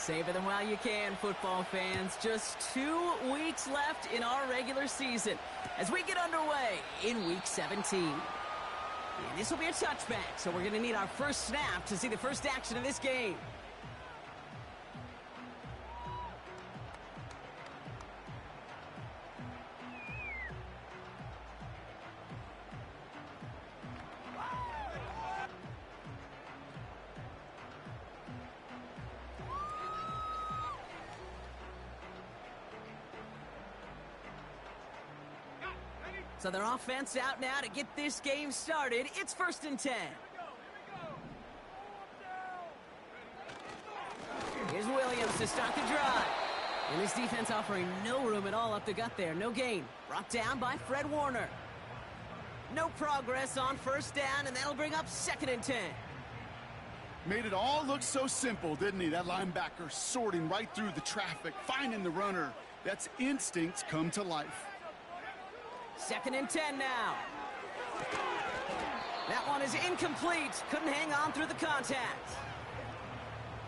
Savor them while you can, football fans. Just 2 weeks left in our regular season as we get underway in Week 17. And this will be a touchback, so we're going to need our first snap to see the first action of this game. So their offense out now to get this game started. It's 1st and 10. Here's Williams to start the drive. And this defense offering no room at all up the gut there. No gain. Brought down by Fred Warner. No progress on 1st down, and that'll bring up 2nd and 10. Made it all look so simple, didn't he? That linebacker sorting right through the traffic, finding the runner. That's instincts come to life. 2nd and 10 now. That one is incomplete. Couldn't hang on through the contact.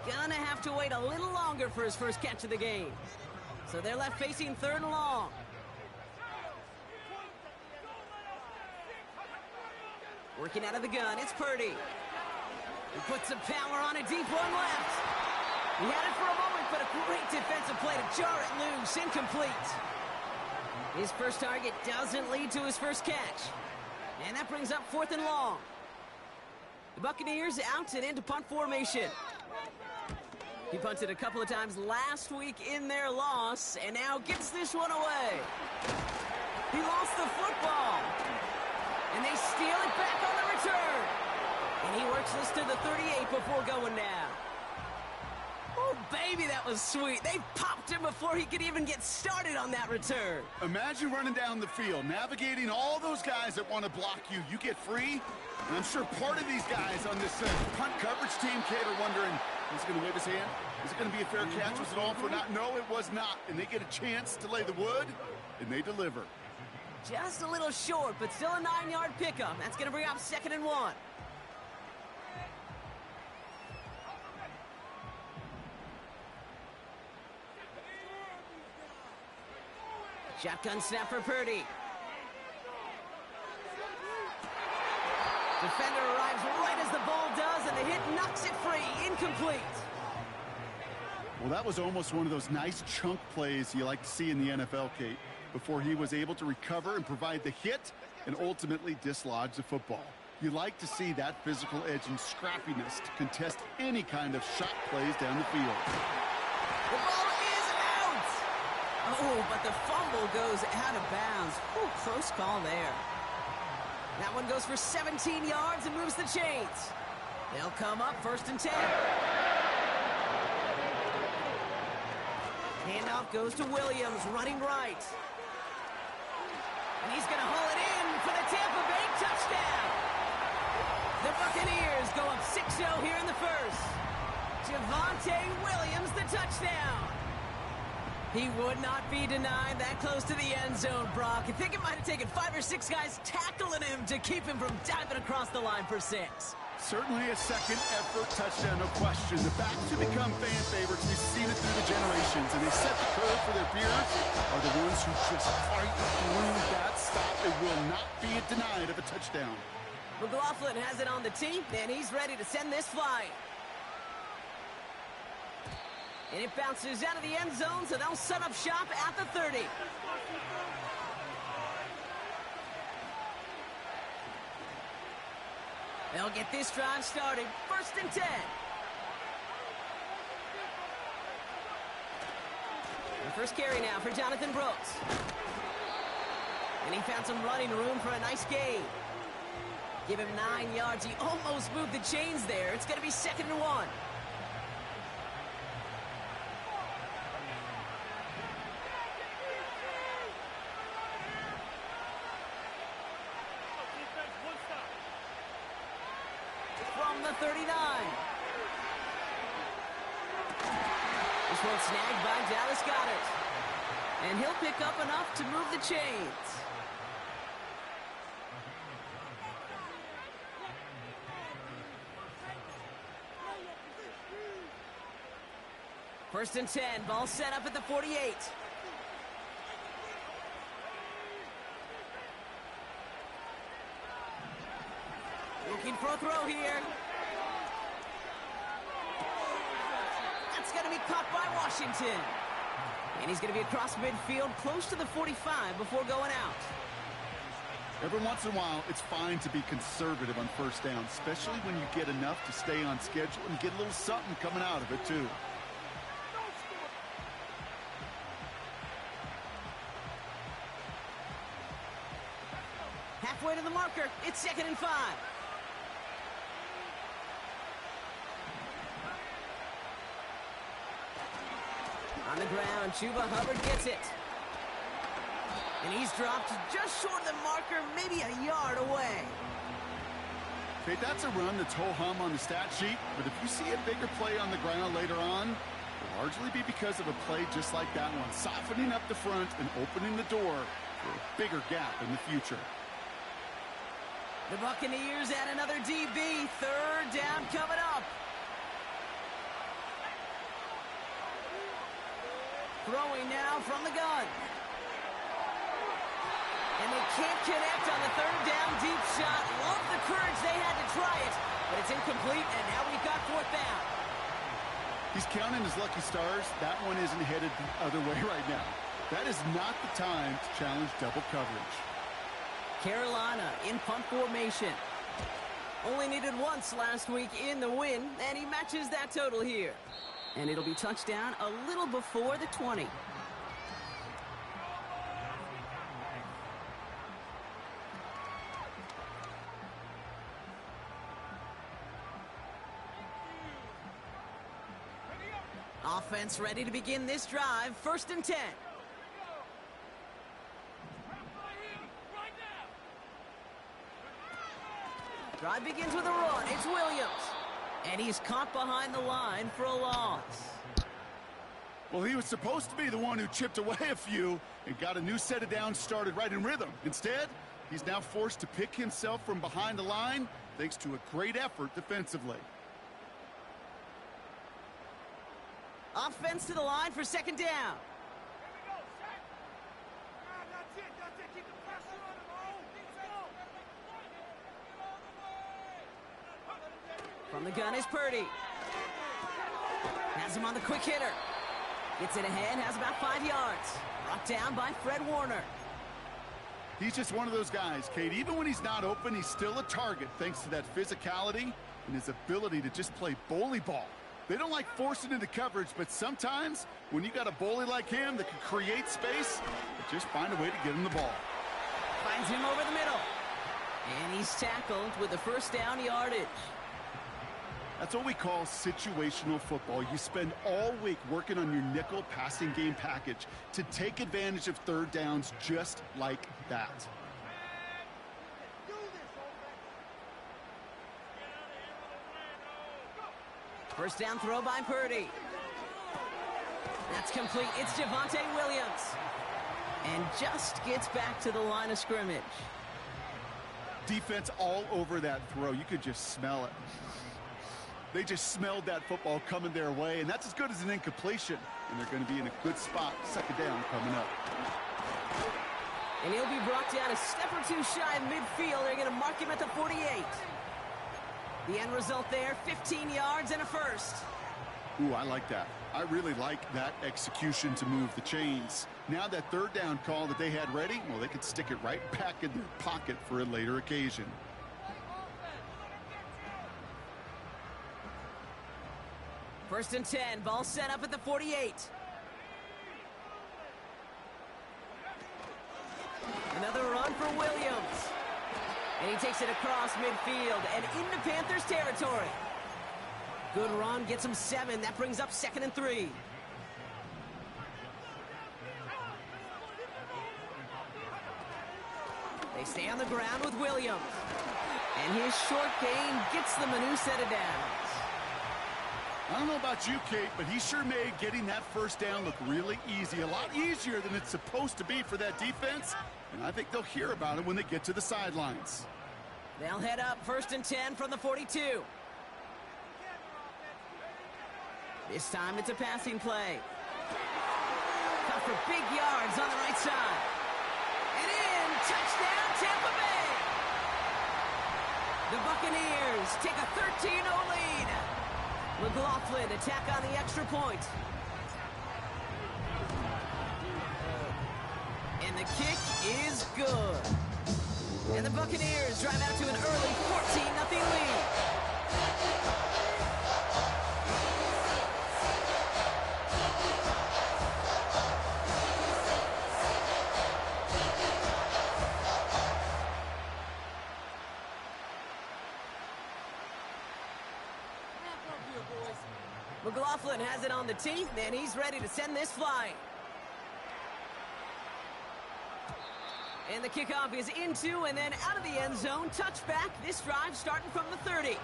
Gonna have to wait a little longer for his first catch of the game. So they're left facing 3rd and long. Working out of the gun, it's Purdy. He puts some power on a deep one left. He had it for a moment, but a great defensive play to jar it loose. Incomplete. His first target doesn't lead to his first catch. And that brings up 4th and long. The Buccaneers out and into punt formation. He punted a couple of times last week in their loss, and now gets this one away. He lost the football. And they steal it back on the return. And he works this to the 38 before going down. Oh, baby, that was sweet. They popped him before he could even get started on that return. Imagine running down the field, navigating all those guys that want to block you. You get free, and I'm sure part of these guys on this punt coverage team, Kate, are wondering, is he going to wave his hand? Is it going to be a fair catch? Was it all for naught? No, it was not. And they get a chance to lay the wood, and they deliver. Just a little short, but still a 9-yard pickup. That's going to bring up 2nd and 1. Shotgun snap for Purdy. Defender arrives right as the ball does, and the hit knocks it free. Incomplete. Well, that was almost one of those nice chunk plays you like to see in the NFL, Kate, before he was able to recover and provide the hit and ultimately dislodge the football. You like to see that physical edge and scrappiness to contest any kind of shot plays down the field. The ball is out! Oh, but the fumble goes out of bounds. Ooh, close call there. That one goes for 17 yards and moves the chains. They'll come up 1st and 10. Handoff goes to Williams, running right. And he's going to haul it in for the Tampa Bay touchdown. The Buccaneers go up 6-0 here in the first. Javonte Williams, the touchdown. He would not be denied that close to the end zone, Brock. I think it might have taken 5 or 6 guys tackling him to keep him from diving across the line for 6. Certainly a second effort touchdown, no question. The backs who become fan favorites, we've seen it through the generations, and they set the curve for their peers, are the ones who just fight through that stop. It will not be denied of a touchdown. McLaughlin has it on the tee, and he's ready to send this flying. And it bounces out of the end zone, so they'll set up shop at the 30. They'll get this drive started. 1st and 10. The first carry now for Jonathan Brooks. And he found some running room for a nice gain. Give him 9 yards. He almost moved the chains there. It's going to be 2nd and 1. From the 39. This one snagged by Dallas Goedert. And he'll pick up enough to move the chains. First and 10, ball set up at the 48. Looking for a throw here. That's going to be caught by Washington. And he's going to be across midfield, close to the 45 before going out. Every once in a while, it's fine to be conservative on first down, especially when you get enough to stay on schedule and get a little something coming out of it, too. Halfway to the marker. It's 2nd and 5. On the ground, Chuba Hubbard gets it. And he's dropped just short of the marker, maybe a yard away. Okay, that's a run that's ho-hum on the stat sheet, but if you see a bigger play on the ground later on, it'll largely be because of a play just like that one, softening up the front and opening the door for a bigger gap in the future. The Buccaneers add another DB. 3rd down coming up. Throwing now from the gun. And they can't connect on the 3rd down deep shot. Love the courage they had to try it, but it's incomplete, and now we've got 4th down. He's counting his lucky stars. That one isn't headed the other way right now. That is not the time to challenge double coverage. Carolina in punt formation. Only needed once last week in the win, and he matches that total here. And it'll be touchdown a little before the 20. Offense ready to begin this drive. 1st and 10. Drive begins with a run. It's Williams. And he's caught behind the line for a loss. Well, he was supposed to be the one who chipped away a few and got a new set of downs started right in rhythm. Instead, he's now forced to pick himself from behind the line thanks to a great effort defensively. Offense to the line for 2nd down. From the gun is Purdy. Has him on the quick hitter. Gets it ahead, has about 5 yards. Brought down by Fred Warner. He's just one of those guys, Kate. Even when he's not open, he's still a target thanks to that physicality and his ability to just play bully ball. They don't like forcing into coverage, but sometimes when you got a bully like him that can create space, just find a way to get him the ball. Finds him over the middle. And he's tackled with the 1st down yardage. That's what we call situational football. You spend all week working on your nickel passing game package to take advantage of 3rd downs just like that. First down throw by Purdy. That's complete. It's Javonte Williams. And just gets back to the line of scrimmage. Defense all over that throw. You could just smell it. They just smelled that football coming their way, and that's as good as an incompletion. And they're going to be in a good spot. 2nd down coming up. And he'll be brought down a step or two shy of midfield. They're going to mark him at the 48. The end result there, 15 yards and a 1st. Ooh, I like that. I really like that execution to move the chains. Now that 3rd down call that they had ready, well, they could stick it right back in their pocket for a later occasion. First and 10, ball set up at the 48. Another run for Williams. And he takes it across midfield and into Panthers territory. Good run, gets him 7. That brings up 2nd and 3. They stay on the ground with Williams. And his short gain gets them a new set of downs. I don't know about you, Kate, but he sure made getting that 1st down look really easy. A lot easier than it's supposed to be for that defense. And I think they'll hear about it when they get to the sidelines. They'll head up 1st and 10 from the 42. This time it's a passing play. Cut for big yards on the right side. And in, touchdown, Tampa Bay! The Buccaneers take a 13-0 lead. McLaughlin attack on the extra point. And the kick is good. And the Buccaneers drive out to an early 14-0 lead. McLaughlin has it on the tee, and he's ready to send this flying. And the kickoff is into and then out of the end zone. Touchback. This drive starting from the 30.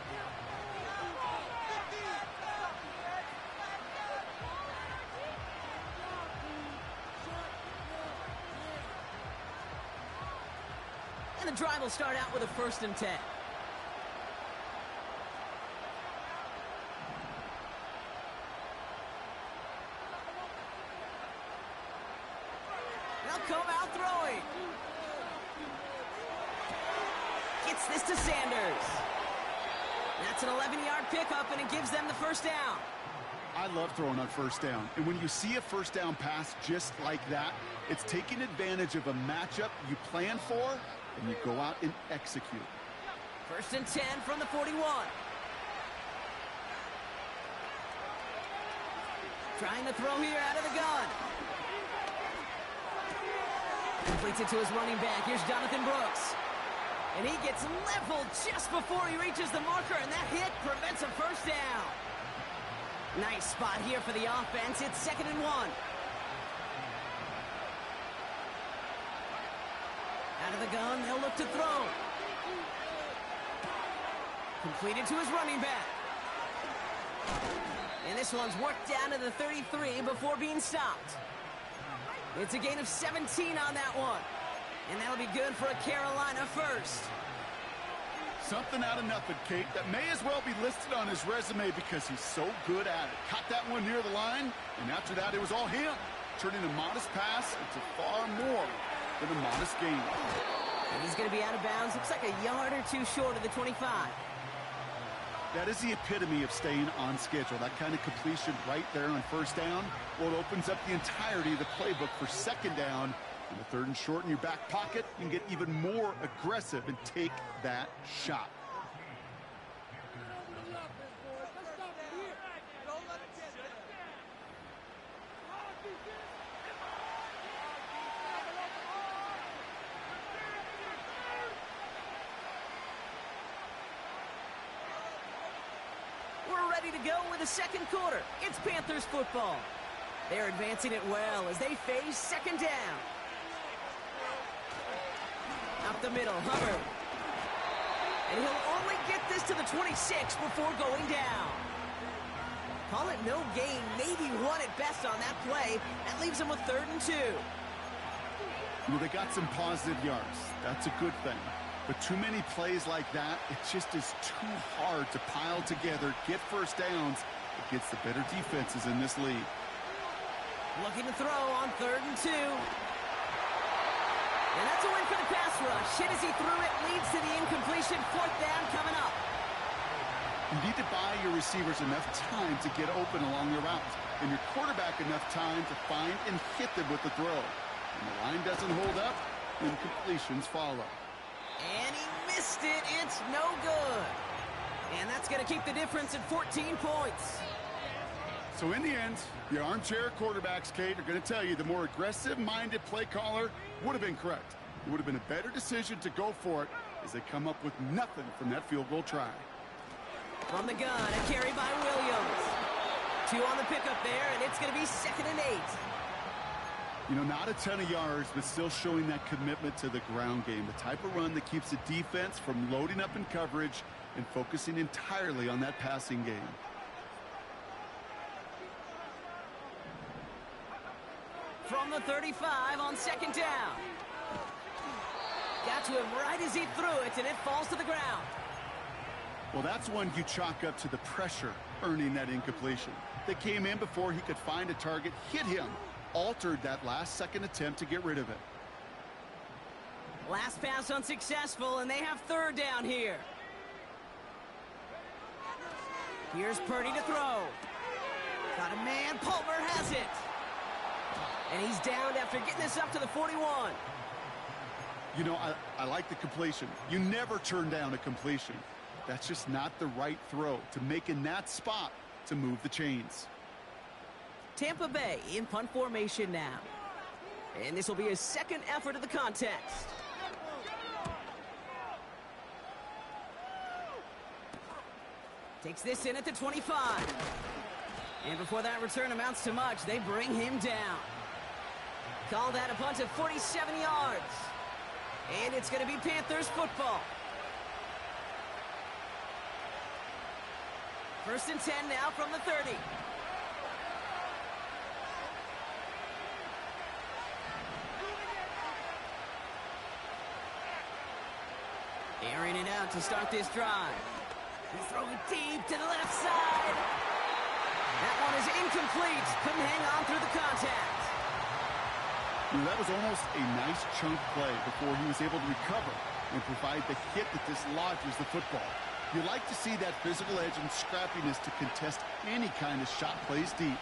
And the drive will start out with a 1st and 10. They'll come out throwing. Gets this to Sanders. That's an 11-yard pickup, and it gives them the 1st down. I love throwing on 1st down. And when you see a 1st down pass just like that, it's taking advantage of a matchup you plan for, and you go out and execute. 1st and 10 from the 41. Trying to throw here out of the gun. Completes it to his running back. Here's Jonathan Brooks. And he gets leveled just before he reaches the marker, and that hit prevents a 1st down. Nice spot here for the offense. It's 2nd and 1. Out of the gun, they'll look to throw. Completed to his running back. And this one's worked down to the 33 before being stopped. It's a gain of 17 on that one. And that'll be good for a Carolina 1st. Something out of nothing, Kate, that may as well be listed on his resume because he's so good at it. Caught that one near the line, and after that, it was all him. Turning a modest pass into far more than a modest gain. And he's going to be out of bounds. Looks like a yard or two short of the 25. That is the epitome of staying on schedule. That kind of completion right there on 1st down. Well, it opens up the entirety of the playbook for 2nd down. And the 3rd and short in your back pocket, you can get even more aggressive and take that shot. We're ready to go with the 2nd quarter. It's Panthers football. They're advancing it well as they face 2nd down. Up the middle, Hubbard. And he'll only get this to the 26 before going down. Call it no gain, maybe 1 at best on that play. That leaves him with 3rd and 2. Well, they got some positive yards. That's a good thing. But too many plays like that, it just is too hard to pile together, get 1st downs against the better defenses in this league. Looking to throw on 3rd and 2. And that's a win for the pass rush. Hit as he threw it, leads to the incompletion. 4th down coming up. You need to buy your receivers enough time to get open along their route, and your quarterback enough time to find and hit them with the throw. When the line doesn't hold up, incompletions follow. And he missed it. It's no good. And that's going to keep the difference at 14 points. So in the end, the armchair quarterbacks, Kate, are going to tell you the more aggressive-minded play caller would have been correct. It would have been a better decision to go for it as they come up with nothing from that field goal try. From the gun, a carry by Williams. 2 on the pickup there, and it's going to be 2nd and 8. You know, not a ton of yards, but still showing that commitment to the ground game. The type of run that keeps the defense from loading up in coverage and focusing entirely on that passing game. From the 35 on 2nd down. Got to him right as he threw it, and it falls to the ground. Well, that's one you chalk up to the pressure earning that incompletion. They came in before he could find a target, hit him, altered that last-second attempt to get rid of it. Last pass unsuccessful, and they have third down here. Here's Purdy to throw. Got a man. Palmer has it. And he's down after getting this up to the 41. You know, I like the completion. You never turn down a completion. That's just not the right throw to make in that spot to move the chains. Tampa Bay in punt formation now. And this will be his second effort of the contest. Takes this in at the 25. And before that return amounts to much, they bring him down. Call that a punt of 47 yards. And it's going to be Panthers football. First and 10 now from the 30. Airing it out to start this drive. He's throwing deep to the left side. That one is incomplete. Couldn't hang on through the contact. You know, that was almost a nice chunk play before he was able to recover and provide the hit that dislodges the football. You like to see that physical edge and scrappiness to contest any kind of shot plays deep.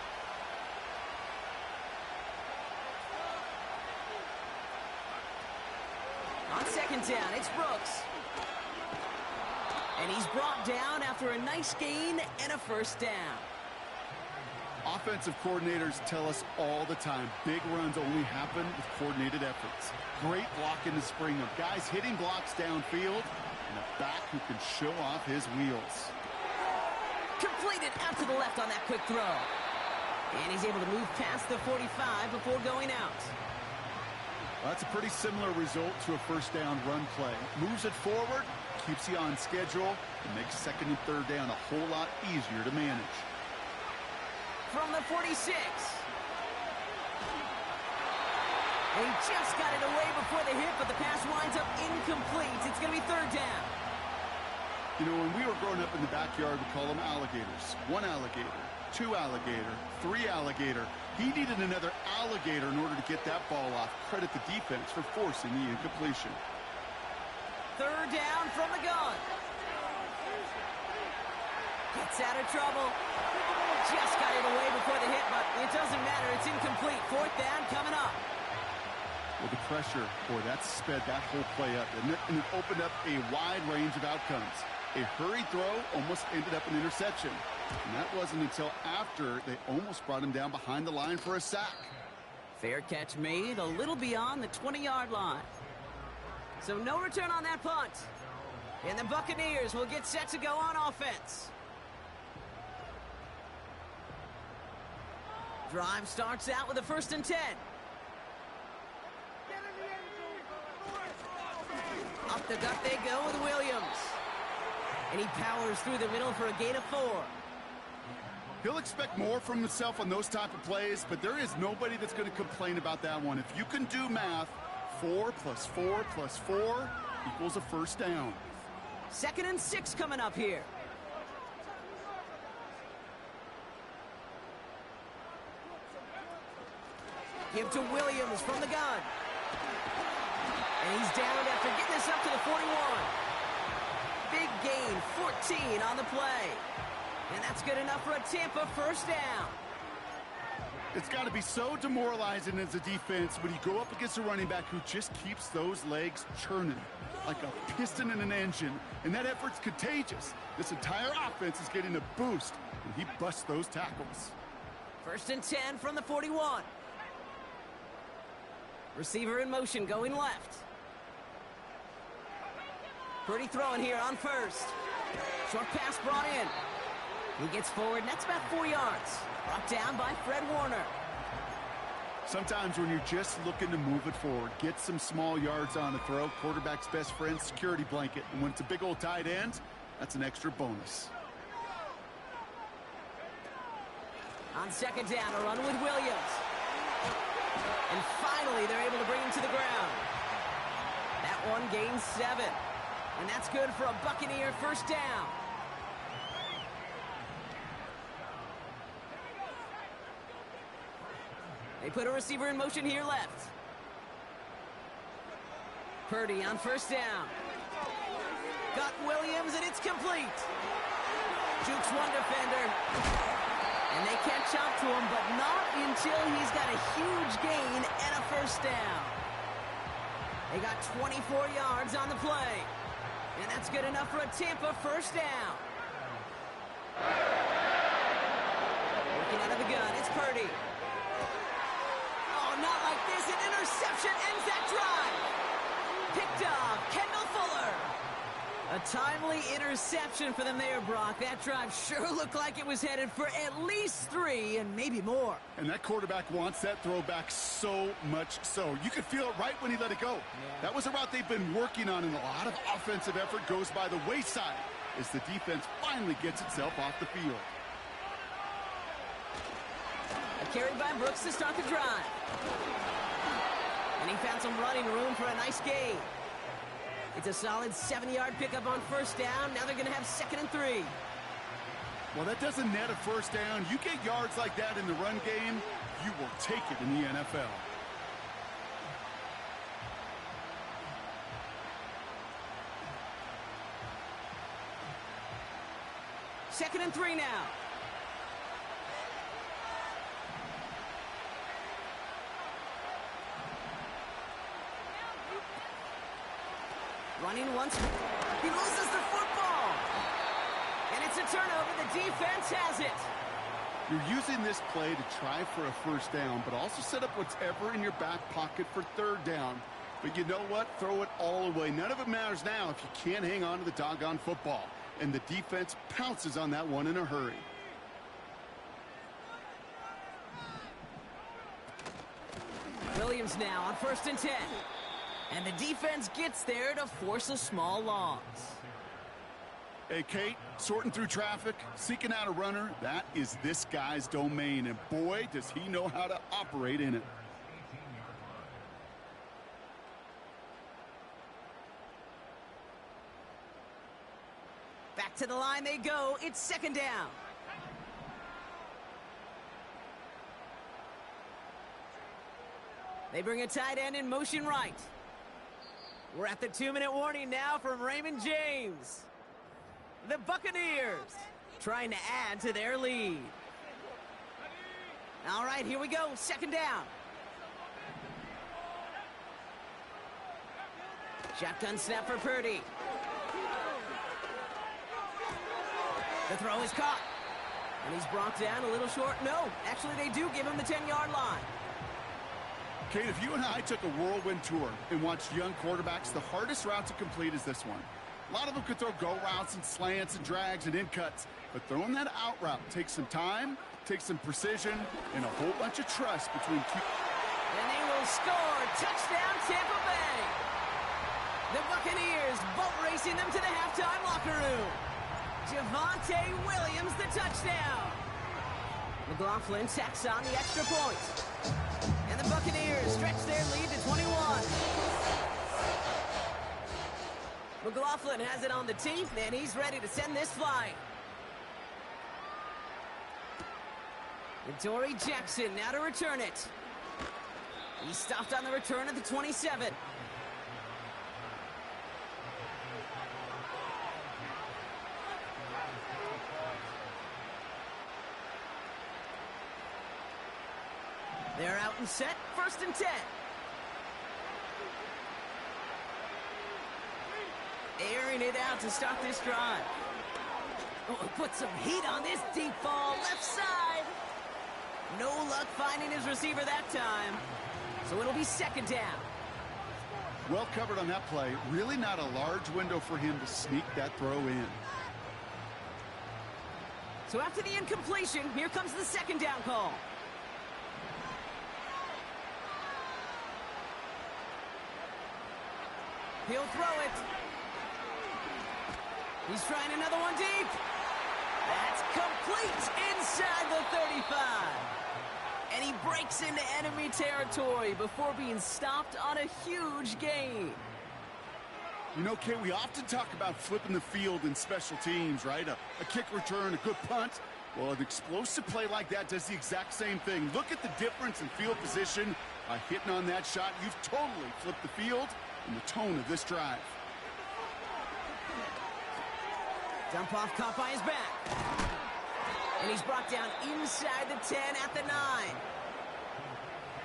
On second down, it's Brooks. And he's brought down after a nice gain and a first down. Offensive coordinators tell us all the time, big runs only happen with coordinated efforts. Great block in the spring of guys hitting blocks downfield and a back who can show off his wheels. Completed out to the left on that quick throw. And he's able to move past the 45 before going out. Well, that's a pretty similar result to a first down run play. Moves it forward, keeps you on schedule, and makes second and third down a whole lot easier to manage. From the 46. And he just got it away before the hit, but the pass winds up incomplete. It's going to be third down. You know, when we were growing up in the backyard, we call them alligators. One alligator, two alligator, three alligator. He needed another alligator in order to get that ball off. Credit the defense for forcing the incompletion. Third down from the gun. Gets out of trouble. Just got it away before the hit, but it doesn't matter. It's incomplete. Fourth down coming up. Well, the pressure, boy, that sped that whole play up, and it opened up a wide range of outcomes. A hurried throw almost ended up an interception. And that wasn't until after they almost brought him down behind the line for a sack. Fair catch made a little beyond the 20-yard line. So no return on that punt. And the Buccaneers will get set to go on offense. Drive starts out with a first and 10. Up the gut they go with Williams. And he powers through the middle for a gain of 4. He'll expect more from himself on those type of plays, but there is nobody that's going to complain about that one. If you can do math, 4 plus 4 plus 4 equals a first down. Second and 6 coming up here. Give to Williams from the gun. And he's down after getting this up to the 41. Big gain, 14 on the play. And that's good enough for a Tampa first down. It's got to be so demoralizing as a defense when you go up against a running back who just keeps those legs churning like a piston in an engine. And that effort's contagious. This entire offense is getting a boost when he busts those tackles. First and 10 from the 41. Receiver in motion going left. Purdy throwing here on first. Short pass brought in. He gets forward, and that's about 4 yards. Brought down by Fred Warner. Sometimes when you're just looking to move it forward, get some small yards on a throw, quarterback's best friend, security blanket. And when it's a big old tight end, that's an extra bonus. On second down, a run with Williams. And finally, they're able to bring him to the ground. That one gains 7. And that's good for a Buccaneer first down. They put a receiver in motion here left. Purdy on first down. Got Williams, and it's complete. Jukes one defender. And they catch up to him, but not until he's got a huge gain and a first down. They got 24 yards on the play. And that's good enough for a Tampa first down. Working out of the gun, it's Purdy. Oh, not like this. An interception ends that drive. Picked off Kendall Fuller. A timely interception for them there, Brock. That drive sure looked like it was headed for at least 3 and maybe more. And that quarterback wants that throw back so much so. You could feel it right when he let it go. Yeah. That was a route they've been working on, and a lot of offensive effort goes by the wayside as the defense finally gets itself off the field. A carry by Brooks to start the drive. And he found some running room for a nice gain. It's a solid 7-yard pickup on first down. Now they're going to have 2nd and 3. Well, that doesn't net a first down. You get yards like that in the run game, you will take it in the NFL. Second and 3 now. Running once. He loses the football. And it's a turnover. The defense has it. You're using this play to try for a first down, but also set up whatever in your back pocket for 3rd down. But you know what? Throw it all away. None of it matters now if you can't hang on to the doggone football. And the defense pounces on that one in a hurry. Williams now on 1st and 10. And the defense gets there to force a small loss. Hey, Kate, sorting through traffic, seeking out a runner, that is this guy's domain. And boy, does he know how to operate in it. Back to the line they go. It's 2nd down. They bring a tight end in motion right. We're at the 2-minute warning now from Raymond James. The Buccaneers trying to add to their lead. All right, here we go. 2nd down. Shotgun snap for Purdy. The throw is caught. And he's brought down a little short. No, actually they do give him the 10-yard line. Kate, if you and I took a whirlwind tour and watched young quarterbacks, the hardest route to complete is this one. A lot of them could throw go routes and slants and drags and in cuts, but throwing that out route takes some time, takes some precision, and a whole bunch of trust between two. And they will score. Touchdown, Tampa Bay. The Buccaneers boat racing them to the halftime locker room. Javonte Williams, the touchdown. McLaughlin tacks on the extra point. And the Buccaneers stretch their lead to 21. McLaughlin has it on the tee, and he's ready to send this flying. And Torrey Jackson now to return it. He stopped on the return at the 27. They're out and set. 1st and 10. Airing it out to start this drive. Oh, put some heat on this deep ball. Left side. No luck finding his receiver that time. So it'll be 2nd down. Well covered on that play. Really not a large window for him to sneak that throw in. So after the incompletion, here comes the 2nd down call. He'll throw it. He's trying another one deep. That's complete inside the 35. And he breaks into enemy territory before being stopped on a huge gain. You know, Kate, we often talk about flipping the field in special teams, right? A kick return, a good punt. Well, an explosive play like that does the exact same thing. Look at the difference in field position. By hitting on that shot, you've totally flipped the field and the tone of this drive. Dump off caught by his back. And he's brought down inside the 10 at the 9.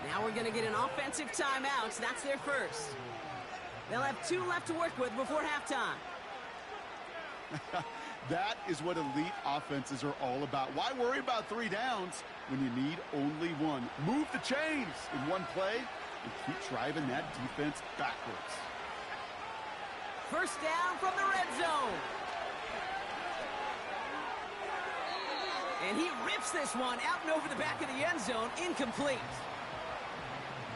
Now we're going to get an offensive timeout. That's their first. They'll have 2 left to work with before halftime. That is what elite offenses are all about. Why worry about 3 downs when you need only 1? Move the chains in one play and keep driving that defense backwards. First down from the red zone. And he rips this one out and over the back of the end zone. Incomplete.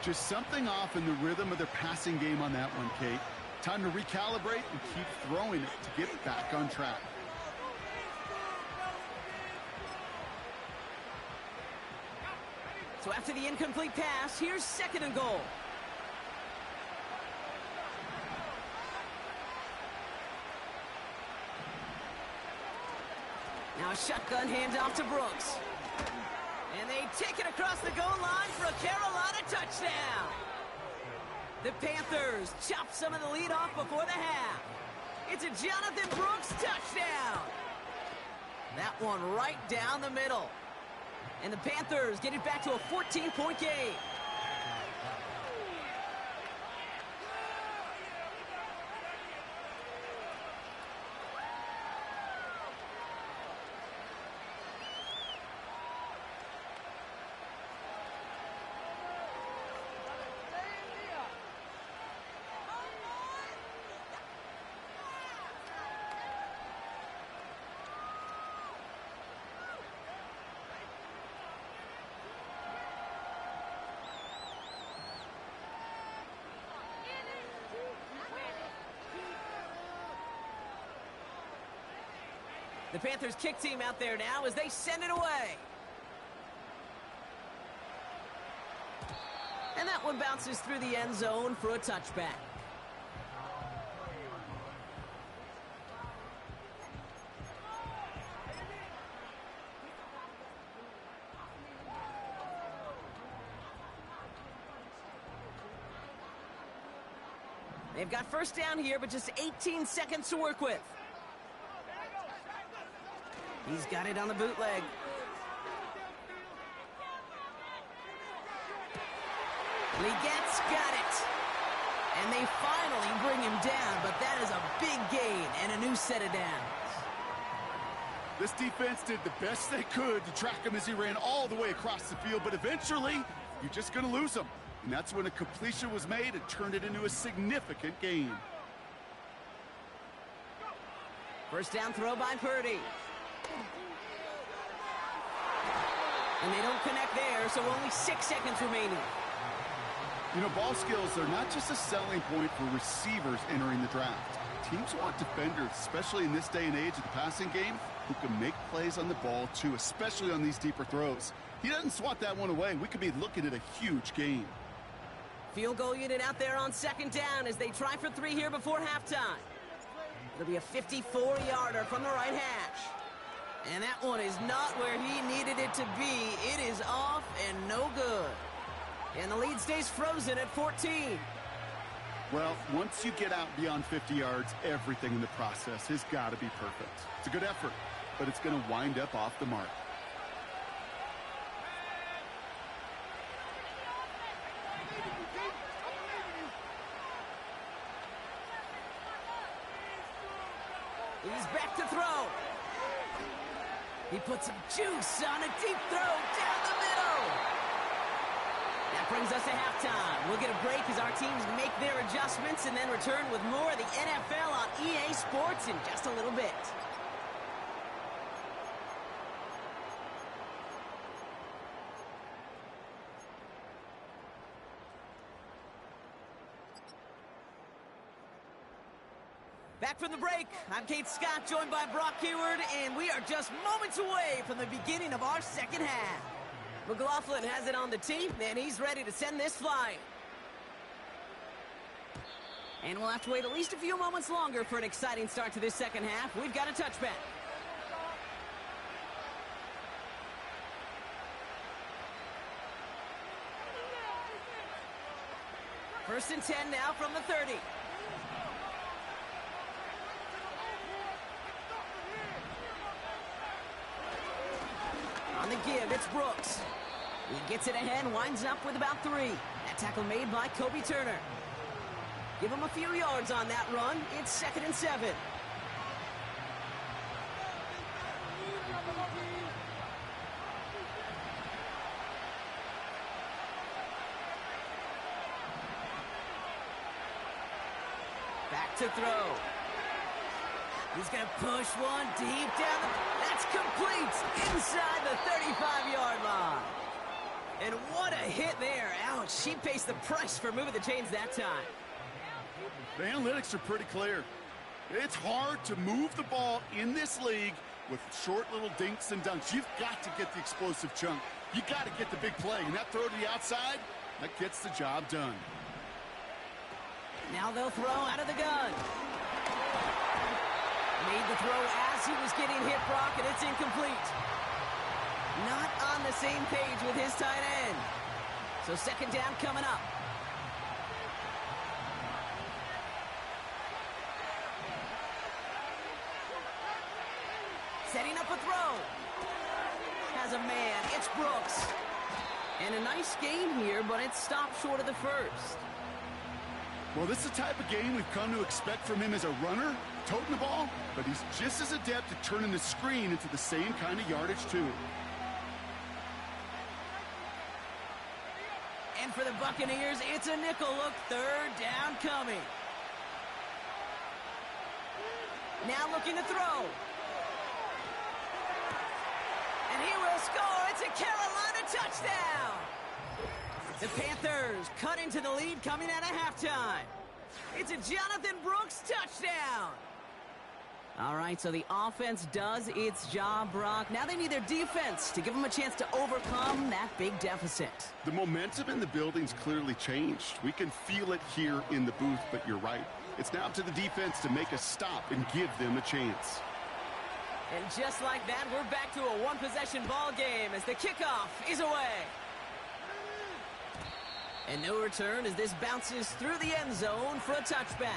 Just something off in the rhythm of their passing game on that one, Kate. Time to recalibrate and keep throwing it to get back on track. So after the incomplete pass, here's 2nd and goal. Now a shotgun handoff to Brooks. And they take it across the goal line for a Carolina touchdown. The Panthers chop some of the lead off before the half. It's a Jonathan Brooks touchdown. That one right down the middle. And the Panthers get it back to a 14-point game. The Panthers kick team out there now as they send it away. And that one bounces through the end zone for a touchback. They've got first down here, but just 18 seconds to work with. He's got it on the bootleg. And he got it. And they finally bring him down, but that is a big gain and a new set of downs. This defense did the best they could to track him as he ran all the way across the field, but eventually, you're just going to lose him. And that's when a completion was made and turned it into a significant gain. First down throw by Purdy. And they don't connect there, so only 6 seconds remaining. You know, ball skills are not just a selling point for receivers entering the draft. Teams want defenders, especially in this day and age of the passing game, who can make plays on the ball too, especially on these deeper throws. He doesn't swat that one away. We could be looking at a huge gain. Field goal unit out there on second down as they try for 3 here before halftime. It'll be a 54-yarder from the right hash. And that one is not where he needed it to be. It is off and no good. And the lead stays frozen at 14. Well, once you get out beyond 50 yards, everything in the process has got to be perfect. It's a good effort, but it's going to wind up off the mark. He's back to throw. He puts some juice on a deep throw down the middle. That brings us to halftime. We'll get a break as our teams make their adjustments and then return with more of the NFL on EA Sports in just a little bit. Back from the break, I'm Kate Scott, joined by Brock Hayward, and we are just moments away from the beginning of our second half. McLaughlin has it on the tee, and he's ready to send this flying. And we'll have to wait at least a few moments longer for an exciting start to this second half. We've got a touchback. First and 10 now from the 30. On the give, it's Brooks. He gets it ahead, winds up with about 3. That tackle made by Kobe Turner. Give him a few yards on that run. It's 2nd and 7. Back to throw. He's going to push one deep down. That's complete inside the 35-yard line. And what a hit there. Ouch, she pays the price for moving the chains that time. The analytics are pretty clear. It's hard to move the ball in this league with short little dinks and dunks. You've got to get the explosive chunk. You got to get the big play. And that throw to the outside, that gets the job done. Now they'll throw out of the gun. Made the throw as he was getting hit, Brock, and it's incomplete. Not on the same page with his tight end. So 2nd down coming up. Setting up a throw. Has a man. It's Brooks. And a nice gain here, but it's stopped short of the first. Well, this is the type of game we've come to expect from him as a runner, toting the ball, but he's just as adept at turning the screen into the same kind of yardage, too. And for the Buccaneers, it's a nickel look. 3rd down coming. Now looking to throw. And he will score. It's a Carolina touchdown. The Panthers cut into the lead coming out of halftime. It's a Jonathan Brooks touchdown. All right, so the offense does its job, Brock. Now they need their defense to give them a chance to overcome that big deficit. The momentum in the building's clearly changed. We can feel it here in the booth, but you're right. It's now up to the defense to make a stop and give them a chance. And just like that, we're back to a one-possession ball game as the kickoff is away. And no return as this bounces through the end zone for a touchback.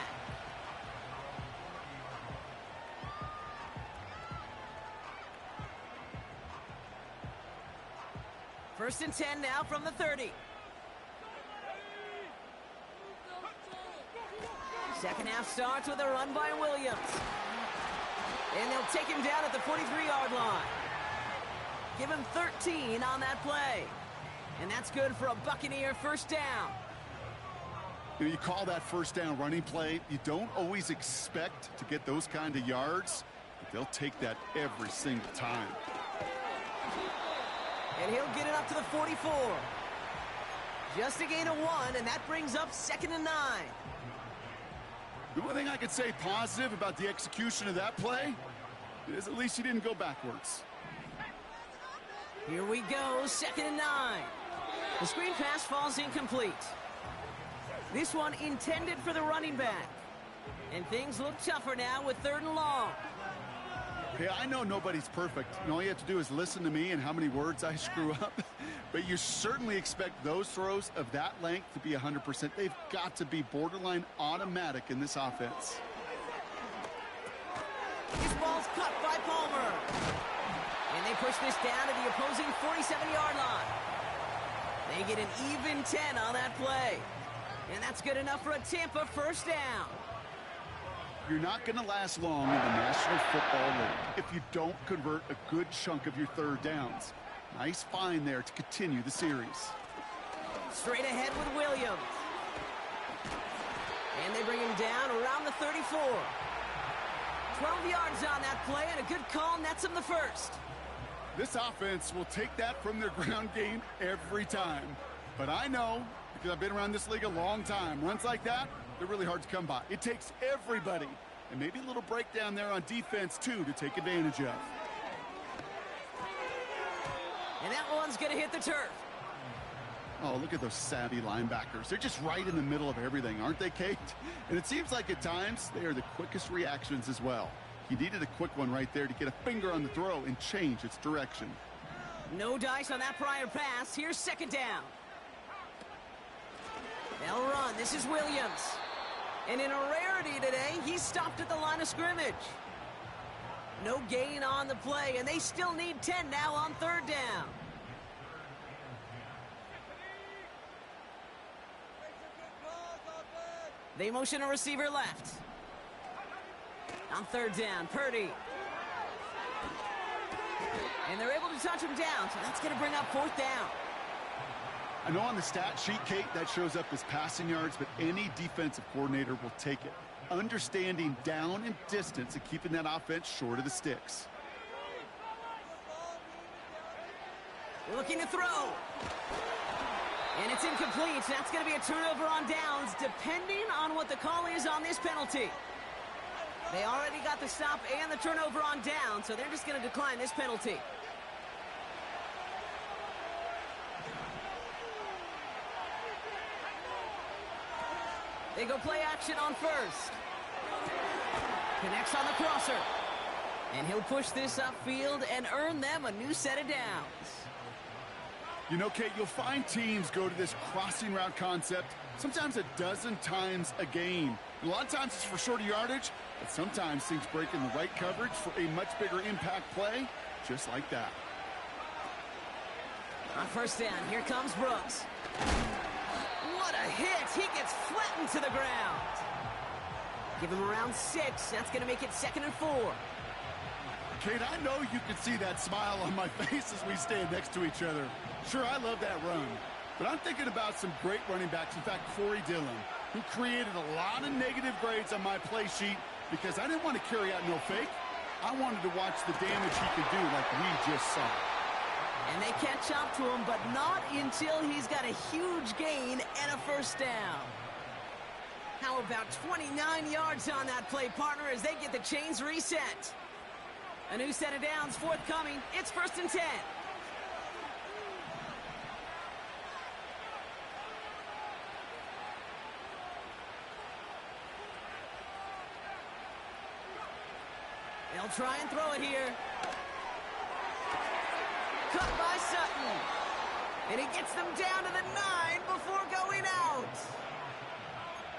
First and 10 now from the 30. Second half starts with a run by Williams. And they'll take him down at the 43-yard line. Give him 13 on that play. And that's good for a Buccaneer first down. You call that first down running play. You don't always expect to get those kind of yards, but they'll take that every single time. And he'll get it up to the 44. Just a gain of 1, and that brings up 2nd and 9. The one thing I could say positive about the execution of that play is at least he didn't go backwards. Here we go, 2nd and 9. The screen pass falls incomplete. This one intended for the running back. And things look tougher now with 3rd and long. Hey, I know nobody's perfect. And all you have to do is listen to me and how many words I screw up. But you certainly expect those throws of that length to be 100%. They've got to be borderline automatic in this offense. This ball's cut by Palmer. And they push this down to the opposing 47-yard line. They get an even 10 on that play. And that's good enough for a Tampa first down. You're not going to last long in the National Football League if you don't convert a good chunk of your 3rd downs. Nice find there to continue the series. Straight ahead with Williams. And they bring him down around the 34. 12 yards on that play, and a good call nets him the first. This offense will take that from their ground game every time. But I know, because I've been around this league a long time, runs like that, they're really hard to come by. It takes everybody, and maybe a little breakdown there on defense, too, to take advantage of. And that one's going to hit the turf. Oh, look at those savvy linebackers. They're just right in the middle of everything, aren't they, Kate? And it seems like at times they are the quickest reactions as well. He needed a quick one right there to get a finger on the throw and change its direction. No dice on that prior pass. Here's 2nd down. They'll run. This is Williams. And in a rarity today, he stopped at the line of scrimmage. No gain on the play, and they still need 10 now on third down. They motion a receiver left. On third down, Purdy. And they're able to touch him down, so that's going to bring up fourth down. I know on the stat sheet, Kate, that shows up as passing yards, but any defensive coordinator will take it. Understanding down and distance and keeping that offense short of the sticks. Looking to throw. And it's incomplete. That's going to be a turnover on downs, depending on what the call is on this penalty. They already got the stop and the turnover on down, so they're just going to decline this penalty. They go play action on first. Connects on the crosser. And he'll push this upfield and earn them a new set of downs. You know, Kate, you'll find teams go to this crossing route concept sometimes a dozen times a game. And a lot of times it's for shorter yardage, but sometimes things break in the right coverage for a much bigger impact play, just like that. On first down, here comes Brooks. What a hit! He gets flattened to the ground. Give him around 6. That's going to make it 2nd and 4. Kate, I know you can see that smile on my face as we stand next to each other. Sure, I love that run. But I'm thinking about some great running backs. In fact, Corey Dillon, who created a lot of negative grades on my play sheet because I didn't want to carry out no fake. I wanted to watch the damage he could do like we just saw. And they catch up to him, but not until he's got a huge gain and a first down. How about 29 yards on that play, partner, as they get the chains reset? A new set of downs forthcoming. It's 1st and 10. They'll try and throw it here. Cut by Sutton. And he gets them down to the 9 before going out.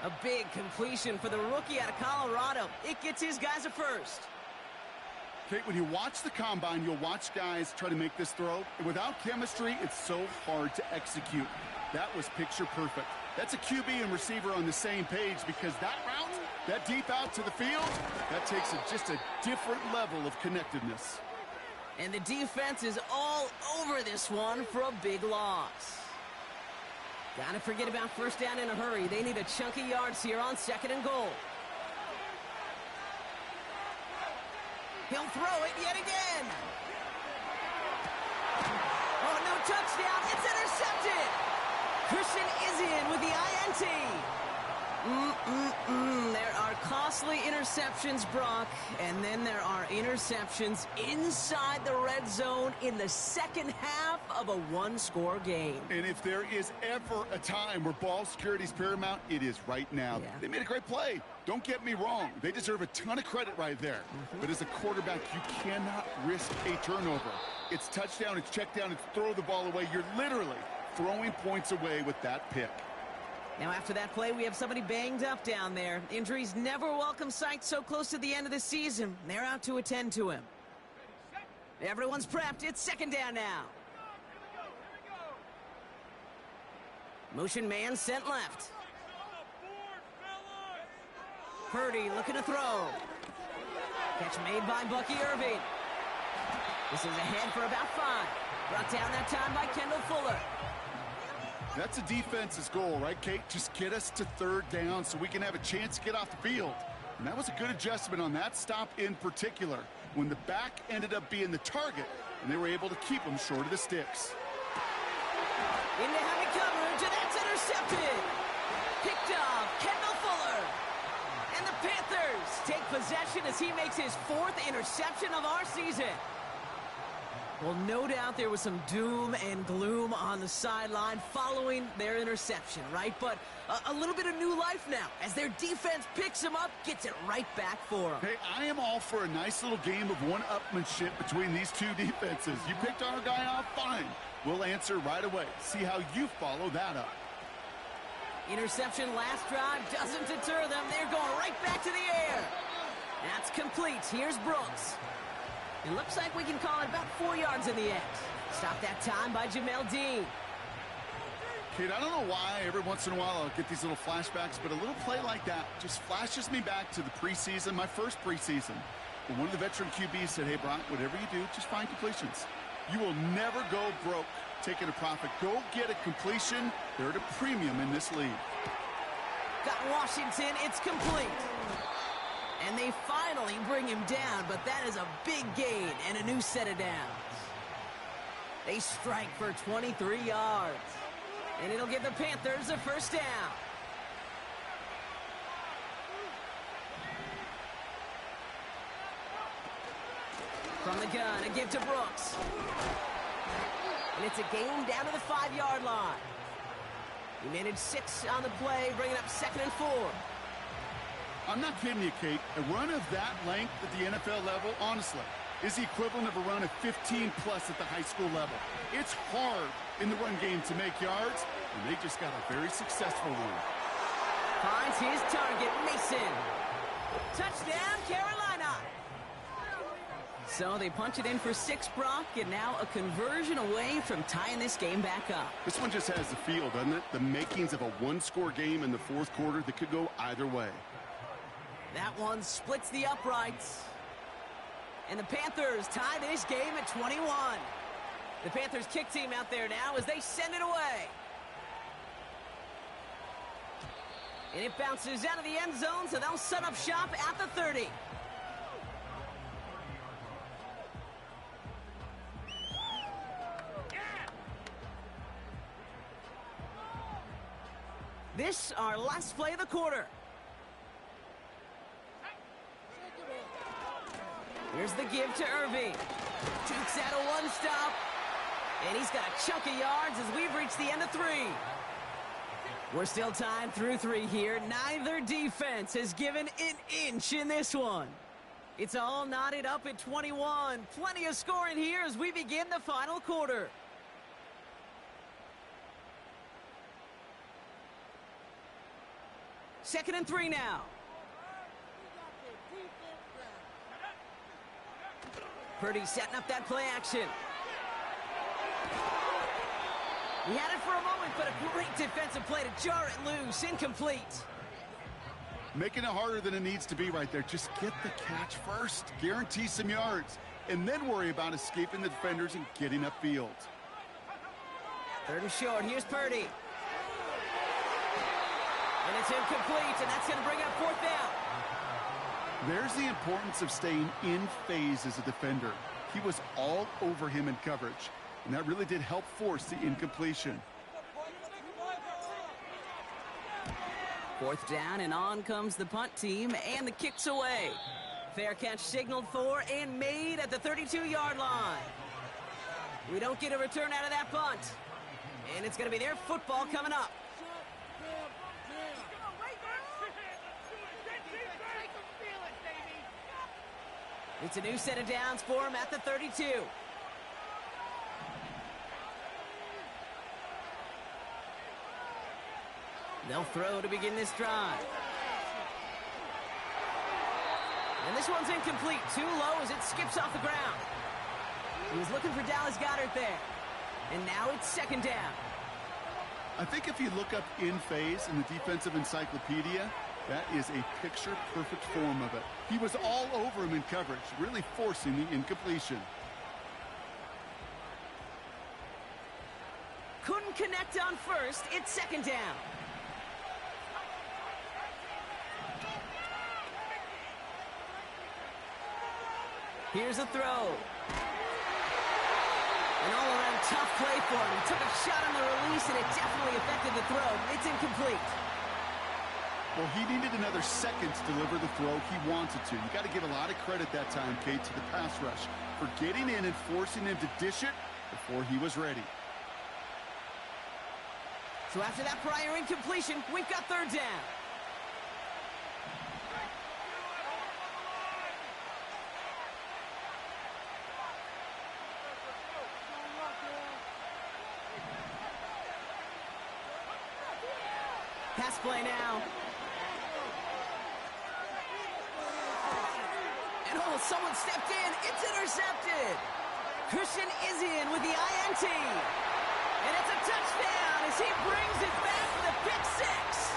A big completion for the rookie out of Colorado. It gets his guys a first. Kate, when you watch the combine, you'll watch guys try to make this throw. And without chemistry, it's so hard to execute. That was picture perfect. That's a QB and receiver on the same page because that route, that deep out to the field, that takes just a different level of connectedness. And the defense is all over this one for a big loss. Gotta forget about first down in a hurry. They need a chunky yards here on 2nd and goal. He'll throw it yet again. Oh, no touchdown. It's intercepted. Christian is in with the INT. There are costly interceptions, Brock, and then there are interceptions inside the red zone in the second half of a one-score game. And if there is ever a time where ball security is paramount, it is right now. Yeah. They made a great play. Don't get me wrong. They deserve a ton of credit right there. But as a quarterback, you cannot risk a turnover. It's touchdown, it's check down, it's throw the ball away. You're literally throwing points away with that pick. Now, after that play, we have somebody banged up down there. Injuries never a welcome sight so close to the end of the season. They're out to attend to him. Everyone's prepped. It's 2nd down now. Motion man sent left. Purdy looking to throw. Catch made by Bucky Irving. This is ahead for about 5. Brought down that time by Kendall Fuller. That's a defense's goal, right, Kate? Just get us to 3rd down so we can have a chance to get off the field. And that was a good adjustment on that stop in particular, when the back ended up being the target, and they were able to keep him short of the sticks. Into heavy coverage, and that's intercepted. Picked off, Kendall Fuller. And the Panthers take possession as he makes his 4th interception of our season. Well, no doubt there was some doom and gloom on the sideline following their interception, right? But a little bit of new life now as their defense picks him up, gets it right back for him. Hey, I am all for a nice little game of one-upmanship between these two defenses. You picked our guy off, fine. We'll answer right away. See how you follow that up. Interception last drive doesn't deter them. They're going right back to the air. That's complete. Here's Brooks. It looks like we can call it about 4 yards in the end. Stop that time by Jamel Dean. Kate, I don't know why every once in a while I'll get these little flashbacks, but a little play like that just flashes me back to the preseason, my first preseason. When one of the veteran QBs said, hey, Brock, whatever you do, just find completions. You will never go broke taking a profit. Go get a completion. They're at a premium in this league. Got Washington. It's complete. And they finally bring him down, but that is a big gain and a new set of downs. They strike for 23 yards. And it'll give the Panthers a first down. From the gun, a give to Brooks. And it's a gain down to the 5-yard line. He managed 6 on the play, bringing up 2nd and 4. I'm not kidding you, Kate. A run of that length at the NFL level, honestly, is the equivalent of a run of 15-plus at the high school level. It's hard in the run game to make yards, and they just got a very successful one. Finds his target, Mason. Touchdown, Carolina. So they punch it in for 6, Brock, and now a conversion away from tying this game back up. This one just has the feel, doesn't it? The makings of a one-score game in the fourth quarter that could go either way. That one splits the uprights. And the Panthers tie this game at 21. The Panthers kick team out there now as they send it away. And it bounces out of the end zone, so they'll set up shop at the 30. This, our last play of the quarter. Here's the give to Irving. Jukes out a one-stop. And he's got a chunk of yards as we've reached the end of 3. We're still tied through 3 here. Neither defense has given an inch in this one. It's all knotted up at 21. Plenty of scoring here as we begin the final quarter. Second and 3 now. Purdy setting up that play action. He had it for a moment, but a great defensive play to jar it loose. Incomplete. Making it harder than it needs to be right there. Just get the catch first. Guarantee some yards. And then worry about escaping the defenders and getting upfield. 3rd and short. Here's Purdy. And it's incomplete, and that's going to bring up 4th down. There's the importance of staying in phase as a defender. He was all over him in coverage, and that really did help force the incompletion. 4th down, and on comes the punt team, and the kick's away. Fair catch signaled for and made at the 32-yard line. We don't get a return out of that punt, and it's going to be their football coming up. It's a new set of downs for him at the 32. They'll throw to begin this drive. And this one's incomplete. Too low as it skips off the ground. He was looking for Dallas Goedert there. And now it's 2nd down. I think if you look up in phase in the defensive encyclopedia, that is a picture-perfect form of it. He was all over him in coverage, really forcing the incompletion. Couldn't connect on 1st. It's 2nd down. Here's a throw. An all-around tough play for him. He took a shot on the release, and it definitely affected the throw. It's incomplete. Well, he needed another second to deliver the throw he wanted to. You got to give a lot of credit that time, Kate, to the pass rush for getting in and forcing him to dish it before he was ready. So after that prior incompletion, we've got 3rd down. Pass play now. And oh, someone stepped in. It's intercepted. Christian is in with the INT. And it's a touchdown as he brings it back with a pick six.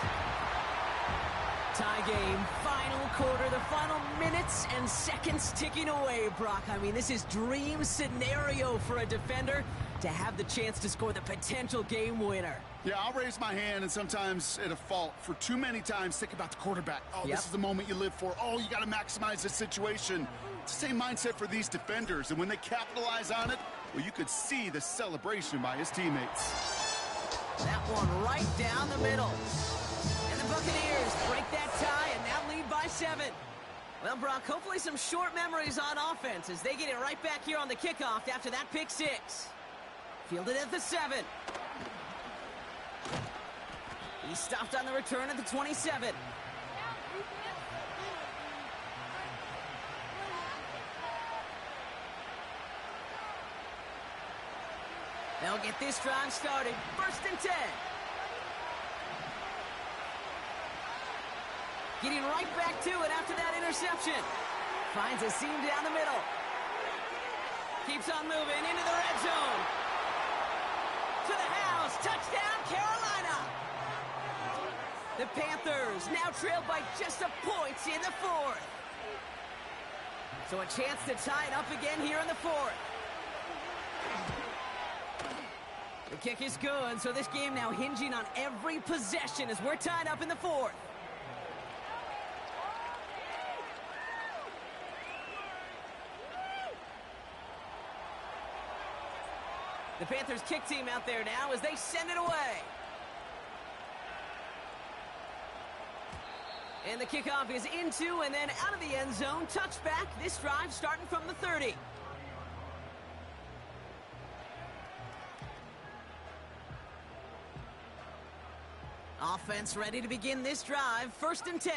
Tie game, final quarter, the final minutes and seconds ticking away, Brock. I mean, this is dream scenario for a defender to have the chance to score the potential game winner. Yeah, I'll raise my hand and sometimes at a fault for too many times think about the quarterback. Oh, This is the moment you live for. Oh, you got to maximize this situation. It's the same mindset for these defenders, and when they capitalize on it, well, you could see the celebration by his teammates. That one right down the middle. And the Buccaneers break that tie and now lead by 7. Well, Brock, hopefully some short memories on offense as they get it right back here on the kickoff after that pick six. Fielded at the 7. He stopped on the return at the 27. They'll get this drive started. 1st and 10. Getting right back to it after that interception. Finds a seam down the middle. Keeps on moving into the red zone. To the house. Touchdown, Carolina. The Panthers now trailed by just a point in the 4th. So a chance to tie it up again here in the 4th. The kick is good, so this game now hinging on every possession as we're tied up in the 4th. The Panthers kick team out there now as they send it away. And the kickoff is into and then out of the end zone. Touchback. This drive starting from the 30. Offense ready to begin this drive. 1st and 10.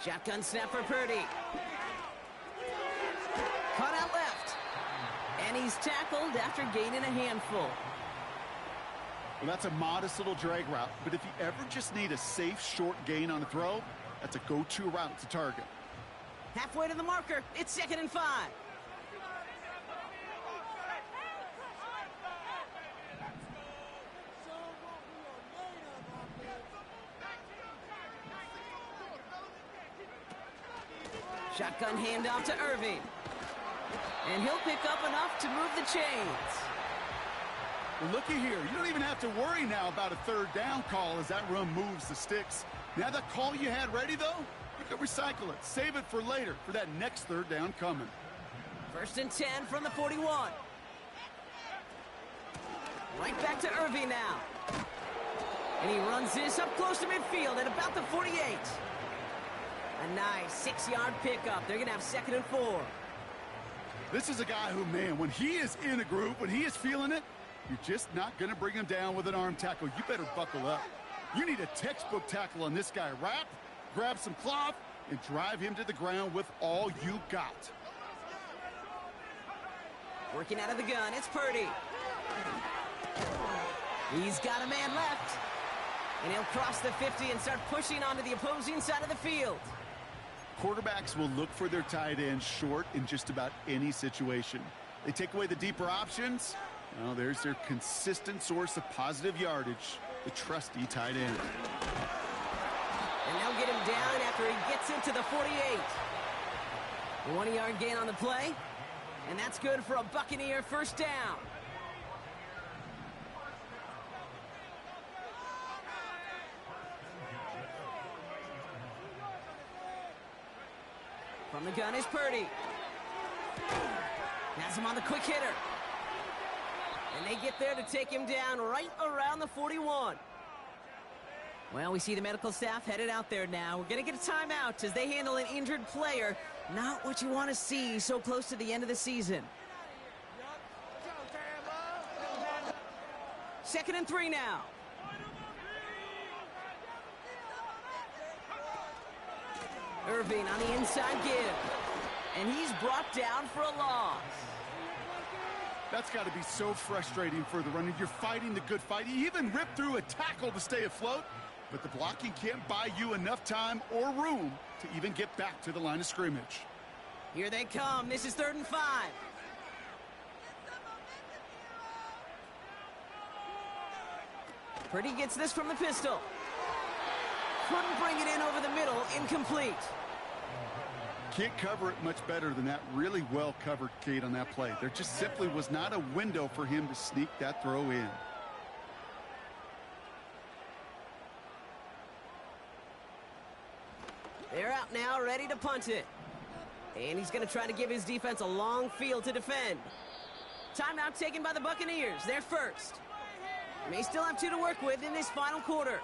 Shotgun snap for Purdy. Cut out left. And he's tackled after gaining a handful. Well, that's a modest little drag route, but if you ever just need a safe, short gain on a throw, that's a go-to route to target. Halfway to the marker. It's 2nd and 5. Shotgun handoff to Irving. And he'll pick up enough to move the chains. Well, looky here. You don't even have to worry now about a 3rd down call as that run moves the sticks. Now that call you had ready, though, you can recycle it. Save it for later for that next 3rd down coming. 1st and 10 from the 41. Right back to Irving now. And he runs this up close to midfield at about the 48. A nice 6-yard pickup. They're going to have 2nd and 4. This is a guy who, man, when he is in a group, when he is feeling it, you're just not going to bring him down with an arm tackle. You better buckle up. You need a textbook tackle on this guy. Wrap, grab some cloth, and drive him to the ground with all you got. Working out of the gun, it's Purdy. He's got a man left. And he'll cross the 50 and start pushing onto the opposing side of the field. Quarterbacks will look for their tight end short in just about any situation. They take away the deeper options. Well, there's their consistent source of positive yardage, the trusty tight end. And they'll get him down after he gets into the 48. A 1-yard gain on the play. And that's good for a Buccaneer 1st down. From the gun is Purdy. Has him on the quick hitter. And they get there to take him down right around the 41. Well, we see the medical staff headed out there now. We're going to get a timeout as they handle an injured player. Not what you want to see so close to the end of the season. 2nd and 3 now. Irving on the inside give. And he's brought down for a loss. That's got to be so frustrating for the runner. You're fighting the good fight. You even rip through a tackle to stay afloat, but the blocking can't buy you enough time or room to even get back to the line of scrimmage. Here they come. This is 3rd and 5. Purdy gets this from the pistol. Couldn't bring it in over the middle. Incomplete. Can't cover it much better than that. Really well covered, Kate, on that play. There just simply was not a window for him to sneak that throw in. They're out now, ready to punt it. And he's going to try to give his defense a long field to defend. Timeout taken by the Buccaneers. They're first. May still have 2 to work with in this final quarter.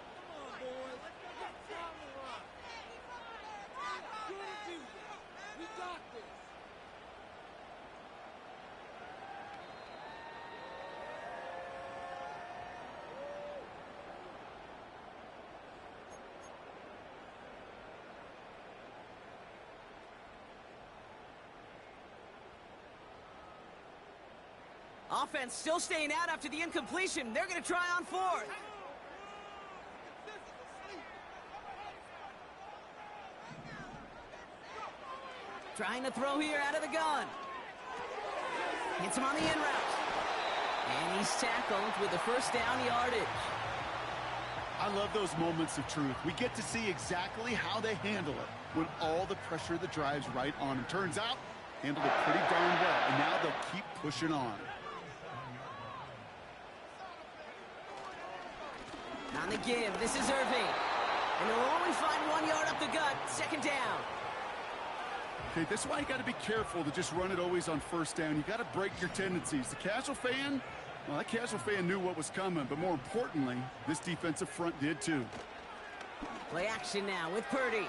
Offense still staying out after the incompletion. They're going to try on 4th. Trying to throw here out of the gun. Hits him on the in route. And he's tackled with the first down yardage. I love those moments of truth. We get to see exactly how they handle it when all the pressure that drives right on them. Turns out, handled it pretty darn well. And now they'll keep pushing on. On the give, this is Irving. And he'll only find 1 yard up the gut. 2nd down. Okay, this is why you got to be careful to just run it always on 1st down. You got to break your tendencies. The casual fan, well, that casual fan knew what was coming, but more importantly, this defensive front did too. Play action now with Purdy.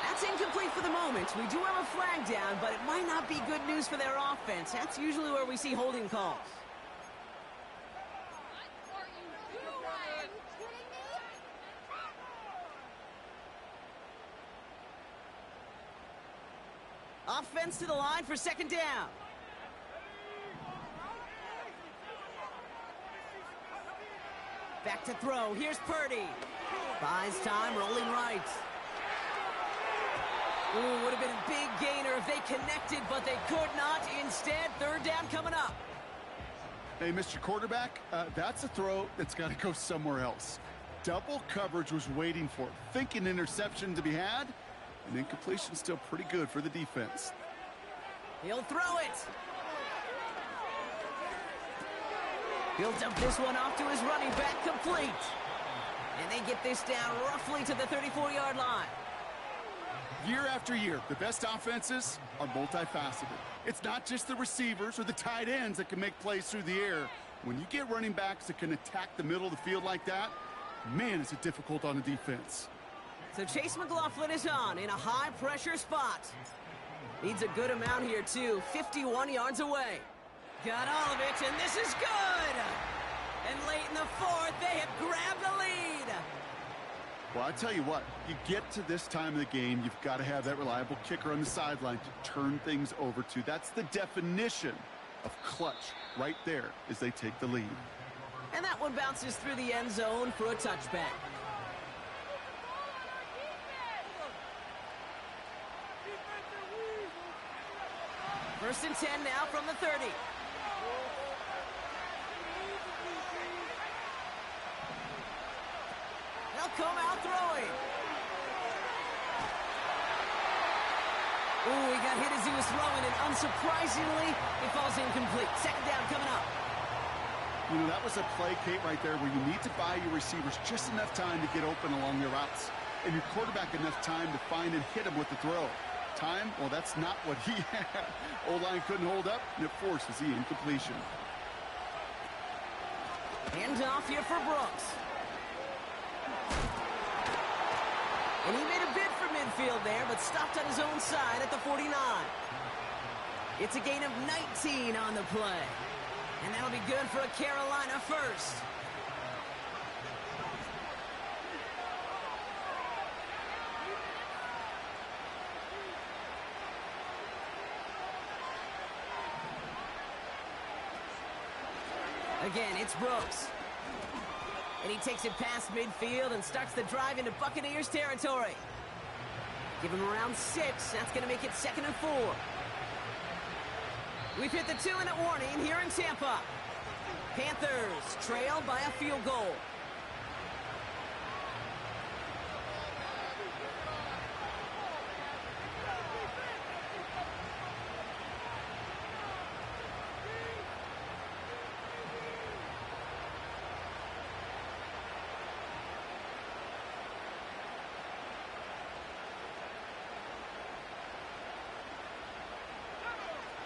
That's incomplete for the moment. We do have a flag down, but it might not be good news for their offense. That's usually where we see holding calls. Offense to the line for 2nd down. Back to throw. Here's Purdy. Buys time, rolling right. Ooh, would have been a big gainer if they connected, but they could not. Instead, 3rd down coming up. Hey, Mr. Quarterback, that's a throw that's got to go somewhere else. Double coverage was waiting for it. Thinking interception to be had. And incompletion still pretty good for the defense. He'll throw it. He'll dump this one off to his running back, complete. And they get this down roughly to the 34-yard line. Year after year, the best offenses are multifaceted. It's not just the receivers or the tight ends that can make plays through the air. When you get running backs that can attack the middle of the field like that, man, is it difficult on the defense. So Chase McLaughlin is on in a high-pressure spot. Needs a good amount here, too. 51 yards away. Got all of it, and this is good! And late in the 4th, they have grabbed the lead. Well, I tell you what, you get to this time of the game, you've got to have that reliable kicker on the sideline to turn things over to. That's the definition of clutch right there as they take the lead. And that one bounces through the end zone for a touchback. First and 10 now from the 30. They'll come out throwing. Ooh, he got hit as he was throwing, and unsurprisingly, it falls incomplete. 2nd down coming up. You know, that was a play, Kate, right there where you need to buy your receivers just enough time to get open along their routes. And your quarterback enough time to find and hit him with the throw. Time, well, that's not what he had. O-line couldn't hold up, and it forces the incompletion. Hand off here for Brooks. And he made a bid for midfield there, but stopped on his own side at the 49. It's a gain of 19 on the play. And that'll be good for a Carolina first. Again, it's Brooks. And he takes it past midfield and starts the drive into Buccaneers territory. Give him around 6. That's going to make it 2nd and 4. We've hit the 2-minute warning here in Tampa. Panthers trail by a field goal.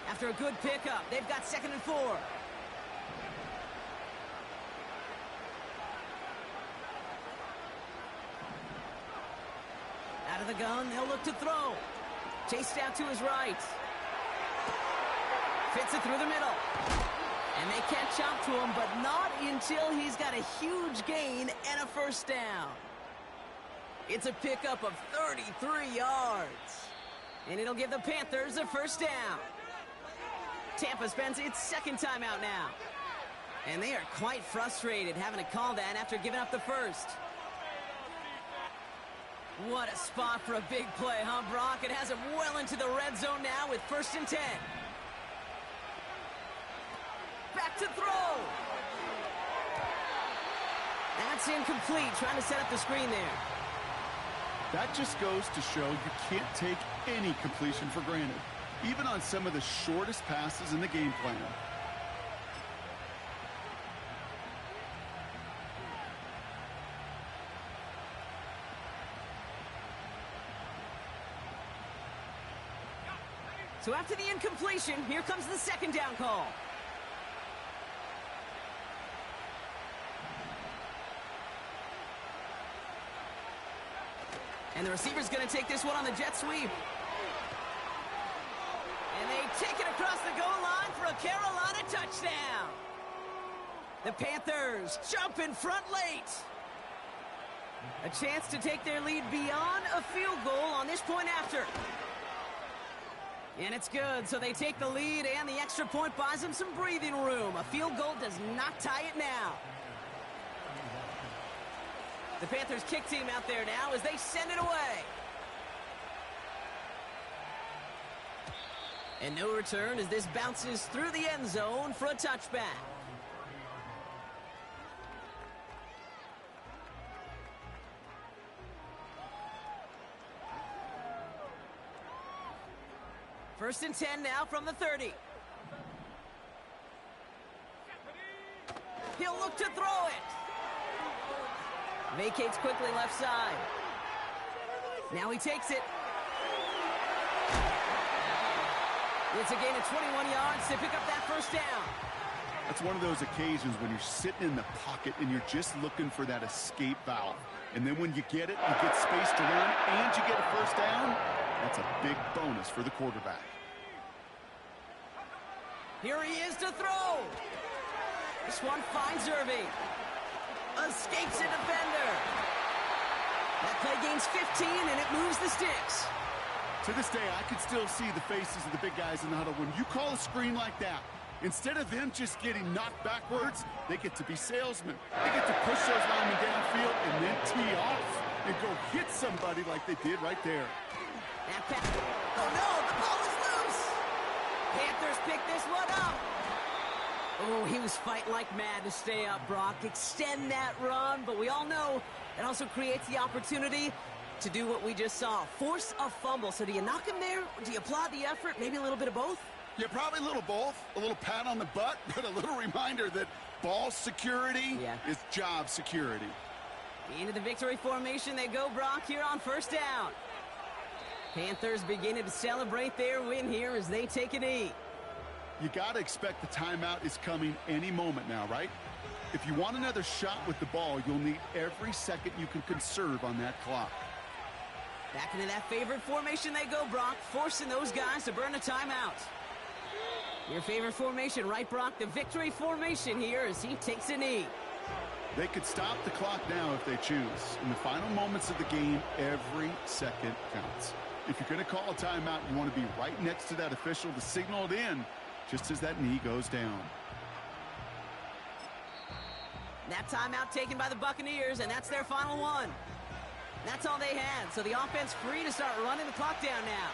After a good pickup, they've got 2nd and 4. Out of the gun, they'll look to throw. Chased out to his right. Fits it through the middle. And they catch up to him, but not until he's got a huge gain and a first down. It's a pickup of 33 yards. And it'll give the Panthers a first down. Tampa spends its 2nd timeout now. And they are quite frustrated having to call that after giving up the first. What a spot for a big play, huh, Brock? It has him well into the red zone now with 1st and 10. Back to throw. That's incomplete, trying to set up the screen there. That just goes to show you can't take any completion for granted, even on some of the shortest passes in the game plan. So after the incompletion, here comes the 2nd down call. And the receiver's going to take this one on the jet sweep. And they take it across the goal line for a Carolina touchdown. The Panthers jump in front late. A chance to take their lead beyond a field goal on this point after. And it's good, so they take the lead, and the extra point buys them some breathing room. A field goal does not tie it now. The Panthers kick team out there now as they send it away. And no return as this bounces through the end zone for a touchback. First and 10 now from the 30. He'll look to throw it. Vacates quickly left side. Now he takes it. It's a gain of 21 yards to pick up that first down. That's one of those occasions when you're sitting in the pocket and you're just looking for that escape valve. And then when you get it, you get space to run, and you get a first down. That's a big bonus for the quarterback. Here he is to throw. This one finds Irving. Escapes a defender. That play gains 15, and it moves the sticks. To this day, I can still see the faces of the big guys in the huddle. When you call a screen like that, instead of them just getting knocked backwards, they get to be salesmen. They get to push those linemen downfield and then tee off and go hit somebody like they did right there. Oh, no, the ball is loose. Panthers pick this one up. Oh, he was fighting like mad to stay up, Brock. Extend that run, but we all know it also creates the opportunity to do what we just saw. Force a fumble. So do you knock him there? Or do you applaud the effort? Maybe a little bit of both? Yeah, probably a little both. A little pat on the butt, but a little reminder that ball security is job security. Into the victory formation they go, Brock, here on first down. Panthers beginning to celebrate their win here as they take a knee. You got to expect the timeout is coming any moment now, right? If you want another shot with the ball, you'll need every second you can conserve on that clock. Back into that favorite formation they go, Brock, forcing those guys to burn a timeout. Your favorite formation, right, Brock? The victory formation here as he takes a knee. They could stop the clock now if they choose. In the final moments of the game, every second counts. If you're going to call a timeout, you want to be right next to that official to signal it in just as that knee goes down. That timeout taken by the Buccaneers, and that's their final one. That's all they had, so the offense free to start running the clock down now.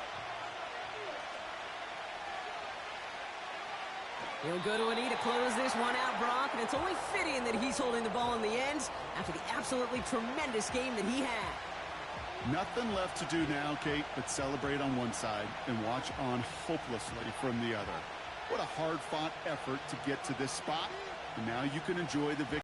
He'll go to a knee to close this one out, Brock, and it's only fitting that he's holding the ball in the end after the absolutely tremendous game that he had. Nothing left to do now, Kate, but celebrate on one side and watch on hopelessly from the other. What a hard-fought effort to get to this spot, and now you can enjoy the victory.